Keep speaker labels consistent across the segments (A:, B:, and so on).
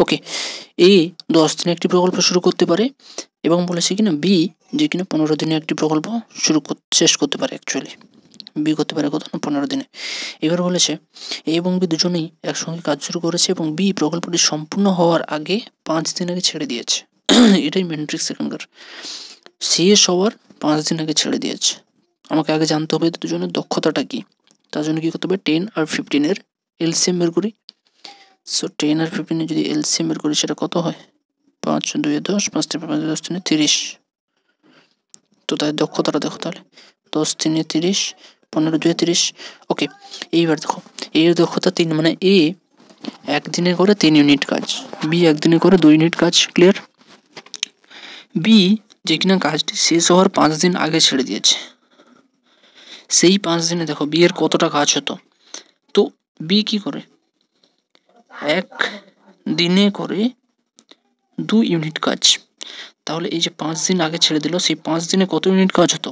A: ওকে, এ 10 দিনে একটি প্রকল্প শুরু করতে পারে এবং বলেছে কিনা বি যে কিনা 15 দিনে একটি প্রকল্প শেষ করতে পারে। অ্যাকচুয়ালি বি করতে পারে কত না 15 দিনে। এবার বলেছে এ এবং বি দুজনেই একসঙ্গে কাজ শুরু করেছে এবং বি প্রকল্পটি সম্পূর্ণ হওয়ার আগে 5 দিন আগে ছেড়ে দিয়েছে। এটাই ম্যাট্রিক্স এখানকার, শেষ হওয়ার 5 দিন আগে ছেড়ে দিয়েছে। আমাকে আগে জানতে হবে দুজনের দক্ষতাটা কি। তার জন্য কি করতে হবে, 10 আর 15 এলসিএম বের করি। সো 10 আর 15 যদি এলসিএম বের করি সেটা কত হয়, 5 2 10, 5 3 5 10 3 30। তো তাদের দক্ষতাটা দেখো তাহলে, 10 3 30, 15 2 30। ওকে, এইবার দেখো এর দক্ষতা 3, মানে এ একদিনে করে 3 ইউনিট কাজ, বি একদিনে করে 2 ইউনিট কাজ। ক্লিয়ার? বি যে কিনা কাজটি শেষ হওয়ার 5 দিন আগে ছেড়ে দিয়েছে, সেই 5 দিনে দেখো বি এর কতটা কাজ হতো। তো বি কি করে, এক দিনে করে 2 ইউনিট কাজ। তাহলে এই যে 5 দিন আগে ছেড়ে দিল, সেই 5 দিনে কত ইউনিট কাজ হতো,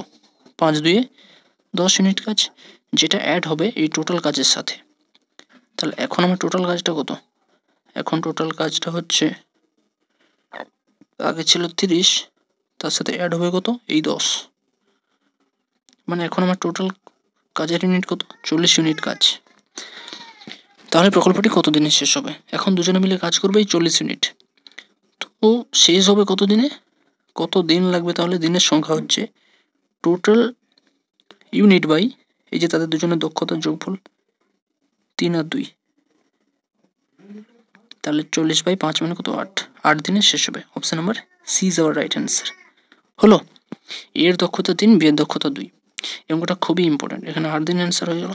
A: 5 2 10 ইউনিট কাজ, যেটা অ্যাড হবে এই টোটাল কাজের সাথে। তাহলে এখন আমার টোটাল কাজটা কত, এখন টোটাল কাজটা হচ্ছে আগে ছিল 30, তার সাথে অ্যাড হবে কত, এই 10। মানে এখন আমার টোটাল কাজের ইউনিট কত, 40 ইউনিট কাজ। তাহলে প্রকল্পটি কত দিনে শেষ হবে, এখন দুজনে মিলে কাজ করবে এই 40 ইউনিট। তো শেষ হবে কত দিনে, কত দিন লাগবে, তাহলে দিনের সংখ্যা হচ্ছে টোটাল ইউনিট বাই এই যে তাদের দুজনের দক্ষতার যোগফল 3 আর 2, তাহলে 40/5 মানে কত, 8 দিনে শেষ হবে। Option number C is our right answer. হলো, এর দক্ষতা 3, বি এর দক্ষতা 2, এবং ওটা খুবই ইম্পর্টেন্ট, এখানে 8 দিন অ্যান্সার হয়ে গেল।